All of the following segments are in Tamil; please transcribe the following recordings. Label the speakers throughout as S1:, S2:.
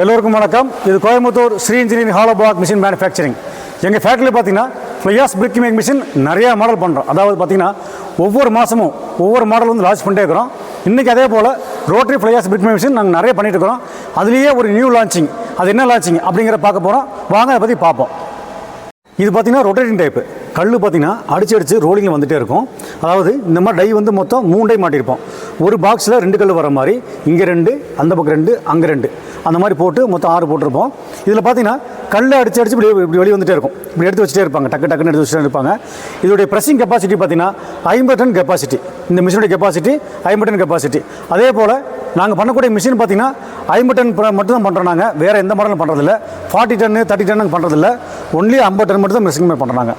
S1: எல்லோருக்கும் வணக்கம். இது Coimbatore Sri engineering hollow block machine manufacturing. எங்கள் ஃபேக்ட்ரியில் பார்த்தீங்கன்னா ஃப்ளையாஸ் பிரிக் மேக் மிஷின் நிறையா மாடல் பண்ணுறோம். அதாவது பார்த்தீங்கன்னா ஒவ்வொரு மாதமும் ஒவ்வொரு மாடல் வந்து லான்ச் பண்ணிட்டே இருக்கிறோம். இன்றைக்கி அதே போல் rotary fly ash brick make machine நாங்கள் நிறைய பண்ணிட்டு இருக்கிறோம். அதுலேயே ஒரு நியூ லான்ச்சிங், அது என்ன லான்ச்சிங் அப்படிங்கிற பார்க்க போகிறோம். வாங்க அதை பற்றி பார்ப்போம். இது பார்த்தீங்கன்னா ரொட்டேட்டிங் டைப்பு கல் பார்த்தீங்கன்னா அடிச்சு ரோலிங்கில் வந்துகிட்டே இருக்கும். அதாவது இந்த மாதிரி டை வந்து மொத்தம் 3 டை மாட்டியிருப்போம். ஒரு பாக்ஸில் 2 கல் வர மாதிரி, இங்கே 2, அந்த பக்கம் 2, அங்கே 2, அந்த மாதிரி போட்டு மொத்தம் 6 போட்டிருப்போம். இதில் பார்த்தீங்கன்னா கல் அடிச்சு இப்படி வெளியே வந்துகிட்டே இருக்கும். இப்படி எடுத்து வச்சுட்டே இருப்பாங்க, டக்குன்னு எடுத்து வச்சுட்டே இருப்பாங்க. இதோடைய ப்ரெஸ்ஸிங் கெப்பாசிட்டி பார்த்தீங்கன்னா 50 டன் கெப்பாசிட்டி. இந்த மிஷினுடைய கெப்பாசிட்டி 50 டன் கெப்பாசிட்டி. அதே போல் நாங்கள் பண்ணக்கூடிய மிஷின் பார்த்தீங்கன்னா 50 டன் மட்டும் தான் பண்ணுறோம். நாங்கள் வேறு எந்த மாடலும் பண்ணுறதில்ல. 40 டன்னு 30 டன்னு பண்ணுறதில்ல. ஒன்லி 50 டன் மட்டும் தான் மிஷின் பண்ணுறாங்க.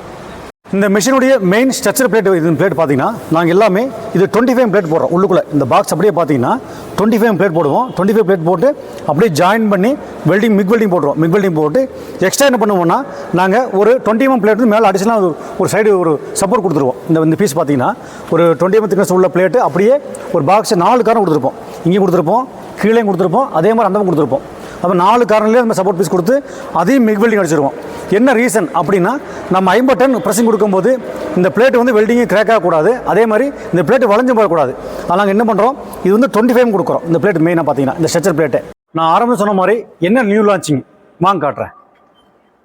S1: இந்த மிஷினுடைய மெயின் ஸ்ட்ரக்சர் பிளேட், இது பிளேட் பார்த்தீங்கன்னா நாங்கள் எல்லாமே இது 25 பிளேட் போடுறோம். உள்ளுக்குள்ளே இந்த பாக்ஸ் அப்படியே பார்த்தீங்கன்னா 25 பிளேட் போடுவோம். 25 பிளேட் போட்டு அப்படியே ஜாயின் பண்ணி மிக் வெல்டிங் போட்டுருவோம். மிக் வெல்டிங் போட்டு எக்ஸ்ட்ரா என்ன பண்ணுவோம்னா நாங்கள் ஒரு 20 பிளேட் மேலே அடிஷனலாக ஒரு சைடு ஒரு சப்போர்ட் கொடுத்துருவோம். இந்த பீஸ் பார்த்தீங்கன்னா ஒரு 20 திக்னஸ் உள்ள பிளேட்டு அப்படியே ஒரு பாக்ஸ் 4 காரம் கொடுத்துருப்போம். இங்கே கொடுத்துருப்போம், கீழே கொடுத்துருப்போம், அதே மாதிரி அந்த கொடுத்துருப்போம். அப்போ 4 காரணங்களே நம்ம சப்போர்ட் பீஸ் கொடுத்து அதையும் மிக் வெல்டிங் அடிச்சிருவோம். என்ன ரீசன் அப்படின்னா நம்ம 50 டன் ப்ரெஸ்ஸிங் கொடுக்கும்போது இந்த பிளேட் வந்து வெல்டிங்கு கிராக் ஆகக்கூடாது. அதே மாதிரி இந்த பிளேட் வளைஞ்சு போகக்கூடாது. அதனால் நாங்கள் என்ன பண்ணுறோம், இது வந்து 25 கொடுக்குறோம். இந்த பிளேட் மெயினாக பார்த்தீங்கன்னா இந்த ஸ்ட்ரக்சர் பிளேட்டு நான் ஆரம்பம் சொன்ன மாதிரி என்ன நியூ லான்ச்சிங் வாங்க காட்டுறேன்.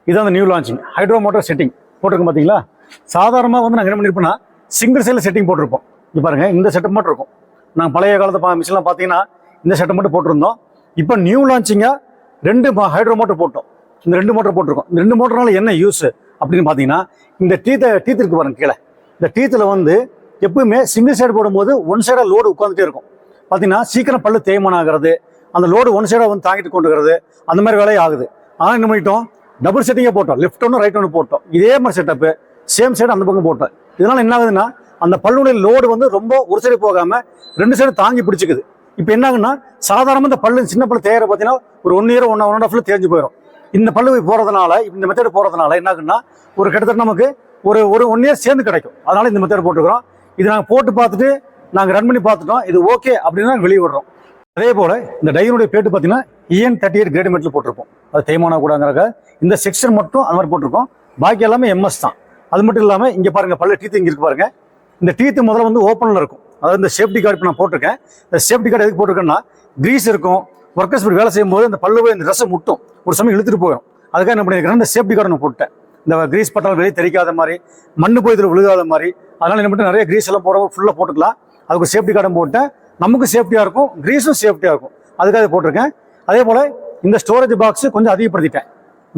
S1: இதுதான் அந்த new launching hydro motor setting போட்டிருக்கோம். பார்த்தீங்களா, சாதாரணமாக வந்து நாங்கள் என்ன பண்ணியிருப்போம்னா சிங்கிள் சைடில் செட்டிங் போட்டிருப்போம். இது பாருங்கள், இந்த செட்டப் மட்டும் இருக்கும். நாங்கள் பழைய காலத்து மிஷின்லாம் பார்த்தீங்கன்னா இந்த செட்டப் மட்டும் போட்டிருந்தோம். இப்போ நியூ லான்ச்சிங்காக 2 ஹைட்ரோ மோட்டர் போட்டோம். இந்த 2 மோட்டர் போட்டிருக்கோம். இந்த 2 மோட்டர்னால என்ன யூஸ் அப்படின்னு பார்த்தீங்கன்னா, இந்த டீத் இருக்கு பாருங்க கீழே. இந்த டீத்தில் வந்து எப்பவுமே சிங்கிள் சைடு போடும்போது ஒன் சைடாக லோடு உட்காந்துட்டே இருக்கும். பார்த்தீங்கன்னா சீக்கிரம் பல்லு தேய்மானம் ஆகிறது, அந்த லோடு ஒன் சைடாக வந்து தாங்கிட்டு கொண்டுக்கிறது, அந்த மாதிரி வேலையை ஆகுது. ஆனால் என்ன பண்ணிட்டோம், டபுள் செட்டிங்கே போட்டோம். லெஃப்ட் ஒன்று ரைட் ஒன்று போட்டோம். இதே மாதிரி செட்டப்பு சேம் சைடு அந்த பக்கம் போட்டோம். இதனால் என்ன ஆகுதுன்னா அந்த பல்லுடைய லோடு வந்து ரொம்ப ஒரு சைடு போகாமல் 2 சைடு தாங்கி பிடிச்சிக்குது. இப்போ என்ன ஆகுன்னா சாதாரணமாக இந்த பல்லு சின்ன பல்லு தேயிற பார்த்தீங்கன்னா ஒரு 1 இயர் 1.5 தேஞ்சு போயிடும். இந்த பல்லு போகிறதுனால, இந்த மெத்தட் போகிறதுனால என்ன ஆகுன்னா ஒரு கிட்டத்தட்ட நமக்கு ஒரு 1 இயர் சேர்ந்து கிடைக்கும். அதனால இந்த மெத்தட் போட்டுக்கிறோம். இது நாங்கள் போட்டு பார்த்துட்டு நாங்கள் ரன் பண்ணி பார்த்துட்டோம். இது ஓகே அப்படின்னு நாங்கள் வெளியே விடுறோம். அதே போல் இந்த டைனுடைய பிளேட்டு பார்த்தீங்கன்னா EN38 கிரேட் மெட்டில் போட்டிருப்போம். அது தேய்மானம் கூடங்கிறக்க இந்த செக்ஷன் மட்டும் அந்த மாதிரி போட்டிருக்கோம். பாக்கி எல்லாமே MS தான். அது மட்டும் இல்லாமல் இங்கே பாருங்கள் பல்லு டீத்து இங்கே இருக்கு பாருங்கள். இந்த டீத்து முதல்ல வந்து ஓப்பனில் இருக்கும். அதாவது இந்த சேஃப்டி கார்டு இப்போ நான் போட்டிருக்கேன். இந்த சேஃப்டி கார்டு எதுக்கு போட்டிருக்கேன்னா கிரீஸ் இருக்கும், ஒர்க்கர்ஸ் வேலை செய்யும்போது இந்த பல்லுவை இந்த ரசம் முட்டும், ஒரு சமயம் இழுத்துட்டு போயிடும். அதுக்காக என்ன பண்ணியிருக்கிறேன், இந்த சேஃப்டி கார்டு நான் போட்டேன். இந்த கிரீஸ் பட்டால் வெளியே தெரிக்காத மாதிரி, மண்ணு போய் இதில் விழுகாத மாதிரி. அதனால் என்ன பண்ணிட்டு நிறைய கிரீஸ் எல்லாம் போட ஃபுல்லாக போட்டுக்கலாம். அதுக்கு சேஃப்டி கார்டும் போட்டேன். நமக்கு சேஃப்டியாக இருக்கும், கிரீஸும் சேஃப்டியாக இருக்கும். அதுக்காக போட்டிருக்கேன். அதே போல் இந்த ஸ்டோரேஜ் பாக்ஸ் கொஞ்சம் அதிகப்படுத்திட்டேன்.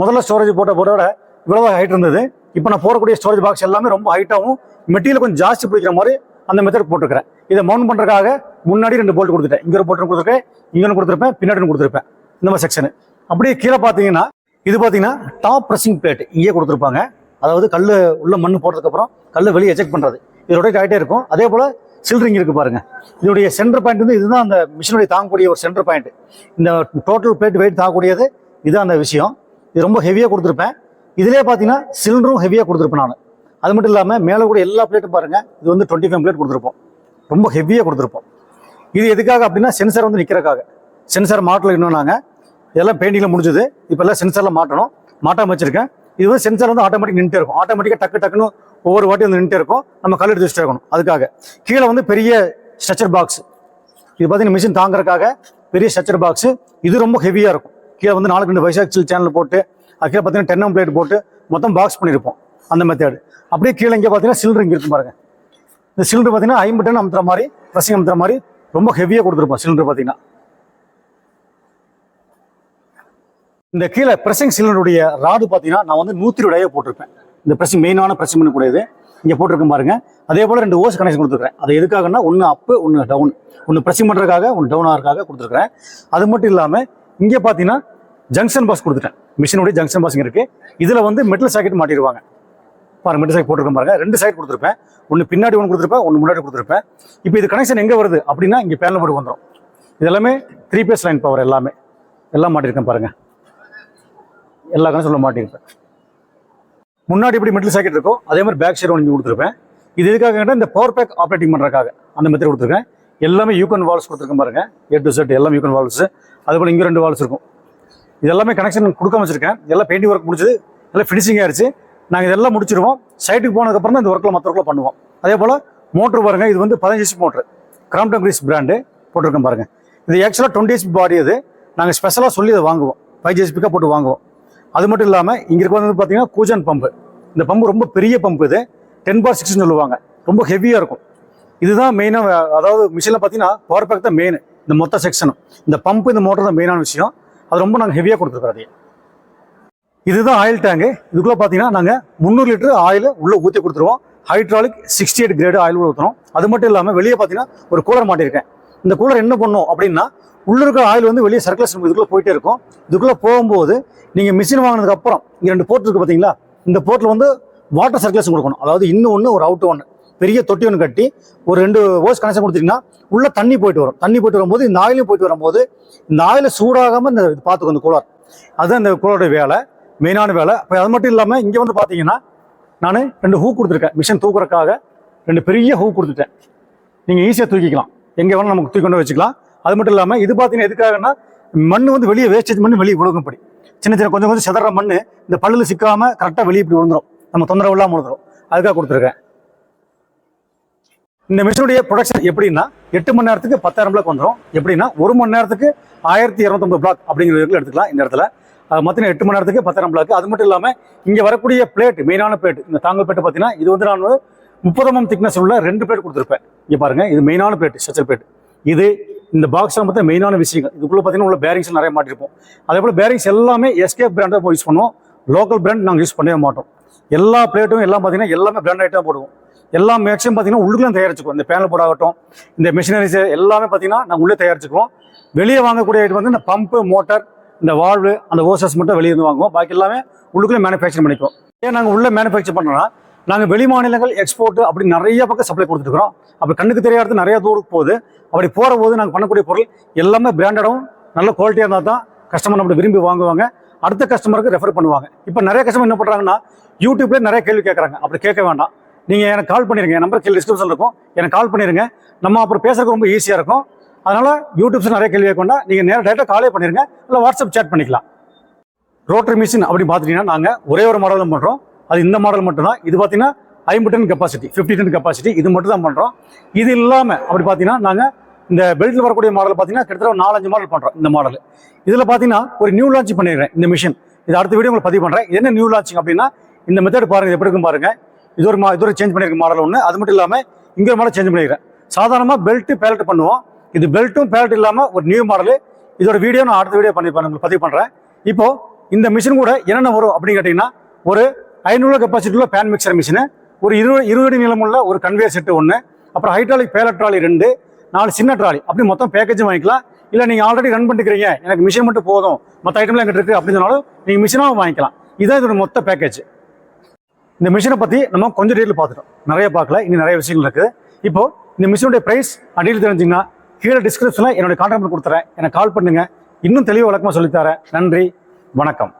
S1: முதல்ல ஸ்டோரேஜ் போட்டோட இவ்வளோ ஹைட் இருந்தது. இப்போ நான் போடக்கூடிய ஸ்டோரேஜ் பாக்ஸ் எல்லாமே ரொம்ப ஹைட்டாகவும் மெட்டீரியல் கொஞ்சம் ஜாஸ்தி பிடிக்கிற மாதிரி அந்த மெத்தட் போட்டுருக்கிறேன். இதை மவுண்ட் பண்ணுறதுக்காக முன்னாடி 2 போல்ட் கொடுத்துட்டேன். இங்கே ஒரு போல்ட் கொடுத்துருக்கேன், இங்கே கொடுத்துருப்பேன், பின்னாடி கொடுத்துருப்பேன். இந்த மாதிரி செக்ஷனு அப்படியே கீழே பார்த்தீங்கன்னா இது பார்த்தீங்கன்னா டாப் ப்ரெஸ்ஸிங் பிளேட் இங்கே கொடுத்துருப்பாங்க. அதாவது கல் உள்ள மண் போட்டதுக்கப்புறம் கல் வெளியே எஜெக்ட் பண்ணுறது. இது ரொட்டேட் ஆகிட்டே இருக்கும். அதே போல் சில்ரிங் இருக்குது பாருங்கள். இதனுடைய சென்டர் பாயிண்ட் வந்து இதுதான் அந்த மிஷினுடைய தாங்கக்கூடிய ஒரு சென்டர் பாயிண்ட். இந்த டோட்டல் பிளேட் வெயிட் தாங்கக்கூடியது இதுதான் அந்த விஷயம். இது ரொம்ப ஹெவியாக கொடுத்துருப்பேன். இதிலே பார்த்தீங்கன்னா சிலிண்டரும் ஹெவியாக கொடுத்துருப்பேன் நான். அது மட்டும் இல்லாமல் மேலே கூட எல்லா பிளேட்டும் பாருங்கள். இது வந்து 25 பிளேட் கொடுத்துருப்போம். ரொம்ப ஹெவியாக கொடுத்துருப்போம். இது எதுக்காக அப்படின்னா சென்சார் வந்து நிற்கிறக்காக. சென்சார் மாட்டல இன்னும் நாங்கள் இதெல்லாம் பெயிண்டிங்கில் முடிஞ்சது. இப்போ எல்லாம் சென்சாரில் மாட்டணும். மாட்டாமல் வச்சிருக்கேன். இது வந்து சென்சார் வந்து ஆட்டோமேட்டிக் நின்றுட்டே இருக்கும். ஆட்டோமேட்டிக்காக டக்குன்னு ஒவ்வொரு வாட்டி வந்து நின்றுட்டே இருக்கும். நம்ம கல் எடுத்து வச்சுட்டே இருக்கணும். அதுக்காக கீழே வந்து பெரிய ஸ்ட்ரக்சர் பாக்ஸ். இது பார்த்தீங்கன்னா மிஷின் தாங்கிறதுக்காக பெரிய ஸ்ட்ரக்சர் பாக்ஸ். இது ரொம்ப ஹெவியாக இருக்கும். கீழே வந்து 4 வைசாக் சேனல் போட்டு அது கீழே பார்த்தீங்கன்னா 10 பிளேட் போட்டு மொத்தம் பாக்ஸ் பண்ணியிருப்போம். அந்த மெத்தேடு அப்படியே கீழே இங்கே பார்த்தீங்கன்னா சிலிண்டர் இங்கே இருக்கும் பாருங்கள். இந்த சிலிண்டர் பார்த்தீங்கன்னா 50 டன் அமுத்துற மாதிரி, ப்ரெஸ்ஸிங் அமுத்துற மாதிரி ரொம்ப ஹெவியாக கொடுத்துருப்போம் சிலிண்டர் பார்த்தீங்கன்னா. இந்த கீழே ப்ரெஸ்ஸிங் சிலிண்டருடைய ராடு பார்த்தீங்கன்னா நான் வந்து 120 போட்டிருப்பேன். இந்த ப்ரெஸ்ஸிங் மெயினான ப்ரெஸ்ஸிங் பண்ணக்கூடியது இங்கே போட்டிருக்கேன் பாருங்கள். அதே போல் 2 ஓஸ் கனெக்ஷன் கொடுத்துருக்கேன். அது எதுக்காகனா ஒன்று அப்பு ஒன்று டவுன், ஒன்று ப்ரெஸ்ஸிங் பண்ணுறதுக்காக ஒன்று டவுன் ஆகிறதுக்காக கொடுத்துருக்கிறேன். அது மட்டும் இல்லாமல் இங்கே பார்த்தீங்கன்னா ஜங்ஷன் பாக்ஸ் கொடுத்துட்டேன். மிஷினுடைய ஜங்ஷன் பாக்ஸ் இருக்குது. இதில் வந்து மெட்டல் சாக்கெட் மாட்டிடுவாங்க பாருங்க. மெட்டல் சாக்கெட் போட்டிருக்கேன் பாருங்க. 2 சைட் கொடுத்துருப்பேன். ஒன்று பின்னாடி ஒன்று கொடுத்துருப்பேன், ஒன்று முன்னாடி கொடுத்துருப்பேன். இப்போ இது கனெக்ஷன் எங்கே வருது அப்படின்னா இங்கே பேனல் போட்டு வந்துடும். இது எல்லாமே 3 பேஸ் லைன் பவர் எல்லாம் மாட்டியிருக்கேன் பாருங்கள். எல்லா கனெக்ஷன் மாட்டியிருப்பேன். முன்னாடி இப்படி மெட்டல் சாக்கெட் இருக்கும், அதே மாதிரி பேக் சைடு ஒன்று கொடுத்துருப்பேன். இது எதுக்காக கேட்டால் இந்த பவர் பேக் ஆப்ரேட்டிங் பண்ணுறதுக்காக அந்த மெத்தட் கொடுத்துருக்கேன். எல்லாமே யூகன் வால்ஸ் கொடுத்துருக்கேன் பாருங்க. A to Z எல்லாமே யூகன் வால்ஸ். அதுபோல் இங்கே 2 வால்ஸ் இருக்கும். இது எல்லாமே கனெக்ஷன் கொடுக்காம வச்சிருக்கேன். இதெல்லாம் பெயிண்டிங் ஒர்க் முடிச்சது, எல்லாம் ஃபினிஷிங் ஆயிடுச்சு. நாங்கள் இதெல்லாம் முடிச்சிருவோம். சைட்டுக்கு போனதுக்கப்புறம் தான் இந்த ஒர்க்கில் மற்ற ஒர்க்கில் பண்ணுவோம். அதே போல் மோட்ரு பாருங்க, இது வந்து 15 HP motor, Crompton Greaves brand போட்டிருக்கேன் பாருங்க. இது ஆக்சுவலாக 20 HP பாடி. அது நாங்கள் ஸ்பெஷலாக சொல்லி அதை வாங்குவோம், 5 HPக்காக போட்டு வாங்குவோம். அது மட்டும் இல்லாமல் இங்கே வந்து பார்த்தீங்கன்னா கூஜன் பம்பு. இந்த பம்பு ரொம்ப பெரிய பம்பு, இது 10/6 சொல்லுவாங்க, ரொம்ப ஹெவியாக இருக்கும். இதுதான் மெயினாக, அதாவது மிஷினில் பார்த்தீங்கன்னா பவர் பேக் தான் மெயின். இந்த மொத்த செக்ஷனும் இந்த பம்பு இந்த மோட்டர் தான் மெயினான விஷயம். அது ரொம்ப நாங்கள் ஹெவியாக கொடுத்துருக்கோம். அதையே இதுதான் ஆயில் டேங்கு. இதுக்குள்ளே பார்த்தீங்கன்னா நாங்கள் 300 லிட்டர் ஆயில் உள்ளே ஊற்றி கொடுத்துருவோம். ஹைட்ராலிக் 68 கிரேடு ஆயில் ஊற்றுறோம். அது மட்டும் இல்லாமல் வெளியே பார்த்தீங்கன்னா ஒரு கூலர் மாட்டியிருக்கேன். இந்த கூலர் என்ன பண்ணும் அப்படின்னா, உள்ள இருக்கிற ஆயில் வந்து வெளியே சர்க்குலேஷன் இதுக்குள்ளே போயிட்டே இருக்கும். இதுக்குள்ளே போகும்போது நீங்கள் மிஷின் வாங்கினதுக்கு அப்புறம் இங்கே 2 போர்ட் இருக்குது பார்த்தீங்களா, இந்த போர்ட்டில் வந்து வாட்டர் சர்க்குலேஷன் கொடுக்கணும். அதாவது இன்னும் ஒன்று ஒரு அவுட் ஒன்று பெரிய தொட்டி ஒன்று கட்டி ஒரு 2 ஹோஸ் கனெக்ஷன் கொடுத்தீங்கன்னா உள்ள தண்ணி போயிட்டு வரும். தண்ணி போயிட்டு வரும்போது இந்த ஆயிலும் போயிட்டு வரும்போது இந்த ஆயில் சூடாகாமல் இந்த பார்த்துக்கும் இந்த கூலர். அதுதான் இந்த கூலருடைய வேலை, மெயினான வேலை. இப்போ அது மட்டும் இல்லாமல் இங்கே வந்து பார்த்தீங்கன்னா நான் 2 ஹூக் கொடுத்துருக்கேன். மிஷின் தூக்குறதுக்காக 2 பெரிய ஹூக் கொடுத்துட்டேன். நீங்கள் ஈஸியாக தூக்கிக்கலாம், எங்கே வேணால் நமக்கு தூக்கி கொண்டு வச்சுக்கலாம். அது மட்டும் இல்லாமல் இது பார்த்தீங்கன்னா எதுக்காகன்னா, மண் வந்து வெளியே வேஸ்டேஜ் மண் வெளியே விழுகும்படி, சின்ன சின்ன கொஞ்சம் கொஞ்சம் சிதற மண் இந்த பல்லில் சிக்காமல் கரெக்டாக வெளியே இப்படி விழுந்துடும், நம்ம தொந்தரவு இல்லாமல் விழுந்துடும். அதுக்காக கொடுத்துருக்கேன். இந்த மிஷினுடைய ப்ரொடக்ஷன் எப்படின்னா 8 மணி நேரத்துக்கு 10,000 பிளாக் வந்துடும். எப்படின்னா 1 மணி நேரத்துக்கு 1250 பிளாக் அப்படிங்கிற எடுத்துக்கலாம். இந்த இடத்துல மொத்தம் 8 மணி நேரத்துக்கு 10,000 பிளாக். அது மட்டும் இல்லாமல் இங்கே வரக்கூடிய பிளேட், மெயினான பிளேட், இந்த தாங்கல் பிளேட் பார்த்தீங்கன்னா இது வந்து நான் 30 mm திக்னஸ் உள்ள 2 பிளேட் கொடுத்துருப்பேன். இங்கே பாருங்க, இது மெயினான பிளேட், ஸ்ட்ரக்சர் பிளேட். இது இந்த பாக்ஸில் பார்த்தா மெயினான விஷயங்கள். இதுக்குள்ளே பார்த்தீங்கன்னா உள்ள பேரிங்ஸ் நிறைய மாட்டிருப்போம். அதே போல் பேரிங்ஸ் எல்லாமே எஸ்கேப் பிராண்டாக யூஸ் பண்ணுவோம். லோக்கல் பிராண்ட் நாங்கள் யூஸ் பண்ணவே மாட்டோம். எல்லா பிளேட்டும் எல்லாம் பார்த்தீங்கன்னா எல்லாமே பிராண்ட் ஐட்டம் போடுவோம். எல்லாம் மேக்ஸிமம் பார்த்தீங்கன்னா உள்ளுக்குலாம் தயாரிச்சுக்குவோம். இந்த பேனல் போர்ட் ஆகட்டும், இந்த மிஷினரிஸ் எல்லாமே பார்த்தீங்கன்னா நாங்கள் உள்ளே தயாரிச்சுக்குவோம். வெளியே வாங்கக்கூடிய ஐட்டம் வந்து இந்த பம்பு, மோட்டர், இந்த வால்வு, அந்த ஓசஸ் மட்டும் வெளியே இருந்து வாங்குவோம். பாக்கி எல்லாமே உள்ளுக்குள்ளே மேனுஃபேக்சர் பண்ணிக்குவோம். ஏன் நாங்கள் உள்ளே மேனுஃபேக்சர் பண்ணுறோம்னா, நாங்கள் வெளி மாநிலங்கள் எக்ஸ்போர்ட் அப்படி நிறைய பக்கம் சப்ளை கொடுத்துருக்குறோம். அப்படி கண்ணுக்கு தெரியாத நிறைய தூரத்துக்கு போகுது. அப்படி போகிற போது நாங்கள் பண்ணக்கூடிய பொருள் எல்லாமே பிராண்டடும் நல்ல குவாலிட்டியாக இருந்தால் தான் கஸ்டமர் நம்மளை விரும்பி வாங்குவாங்க, அடுத்த கஸ்டமருக்கு ரெஃபர் பண்ணுவாங்க. இப்போ நிறைய கஸ்டமர் என்ன பண்ணுறாங்கன்னா, யூடியூப்லேயே நிறைய கேள்வி கேட்குறாங்க. அப்படி கேட்க வேண்டாம், நீங்கள் எனக்கு கால் பண்ணிடுங்க, என் நம்பர் கீழே டிஸ்கிரிப்ஷன் இருக்கும், எனக்கு கால் பண்ணிடுங்க. நம்ம அப்புறம் பேசுறதுக்கு ரொம்ப ஈஸியாக இருக்கும். அதனால் யூடியூப்ஸ் நிறைய கேள்வி கேட்க வேண்டாம், நீங்கள் நேராக டேரெக்டாக காலே பண்ணிடுங்க, இல்லை வாட்ஸ்அப் சேட் பண்ணிக்கலாம். ரோட்டரி மிஷின் அப்படி பார்த்துட்டிங்கன்னா நாங்கள் ஒரே ஒரு மாடல் தான் பண்ணுறோம். அது இந்த மாடல் மட்டும்தான். இது பார்த்தீங்கன்னா 50 டன் கெப்பாசிட்டி, 50 டன் கெப்பாசிட்டி, இது மட்டும் தான் பண்ணுறோம். இது இல்லாமல் அப்படி பார்த்தீங்கன்னா நாங்கள் இந்த பெல்ட்டில் வரக்கூடிய மாடல் பார்த்தீங்கன்னா கிட்டத்தட்ட 4-5 மாடல் பண்ணுறோம். இந்த மாடல் இதில் பார்த்தீங்கன்னா ஒரு நியூ லான்ச் பண்ணிடுறேன் இந்த மிஷின். இது அடுத்த வீடியோ உங்களுக்கு பதிவு பண்ணுறேன். என்ன நியூ லான்ச்சிங் அப்படின்னா, இந்த மெத்தட் பாருங்கள், எப்படி இருக்கும் பாருங்கள். இது ஒரு சேஞ்ச் பண்ணியிருக்க மாடல் ஒன்று. அது மட்டும் இல்லாமல் இங்கே ஒரு மாடல் சேஞ்ச் பண்ணிக்கிறேன். சாதாரணமாக பெல்ட்டு பேலட் பண்ணுவோம். இது பெல்ட்டும் பேலட் இல்லாமல் ஒரு நியூ மாடல். இதோட வீடியோ நான் அடுத்த வீடியோ உங்களுக்கு பதிவு பண்ணுறேன். இப்போது இந்த மிஷின் கூட என்னென்ன வரும் அப்படின்னு கேட்டிங்கன்னா, ஒரு 500 கெப்பாசிட்டி உள்ள பேன் மிக்சர் மிஷினு, ஒரு 20 அடி நீளமுள்ள ஒரு கன்வேயர் செட்டு ஒன்று, அப்புறம் ஹைட்ராலிக் பேலட் ட்ராலி 2, 4 சின்ன ட்ராலி, அப்படி மொத்தம் பேக்கேஜும் வாங்கிக்கலாம். இல்லை நீங்கள் ஆல்ரெடி ரன் பண்ணிக்கிறீங்க, எனக்கு மிஷின் மட்டும் போதும், மற்ற ஐட்டம்லாம் எங்கிட்ட இருக்குது அப்படின்னு சொன்னாலும் நீங்கள் மிஷினாகவும் வாங்கிக்கலாம். இதுதான் இதோட மொத்த பேக்கேஜ். இந்த மிஷினை பற்றி நம்ம கொஞ்சம் டீட்டெயில் பார்த்துட்டோம், நிறைய பார்க்கல, இன்னும் நிறைய விஷயங்கள் இருக்குது. இப்போது இந்த மிஷினுடைய ப்ரைஸ் டீட்டெயில் தெரிஞ்சிங்கன்னா கீழே டிஸ்கிரிப்ஷனில் என்னுடைய கான்டாக்ட் நம்பர் கொடுத்துறேன், எனக்கு கால் பண்ணுங்கள், இன்னும் தெளிவாக விளக்கமாக சொல்லித்தரேன். நன்றி, வணக்கம்.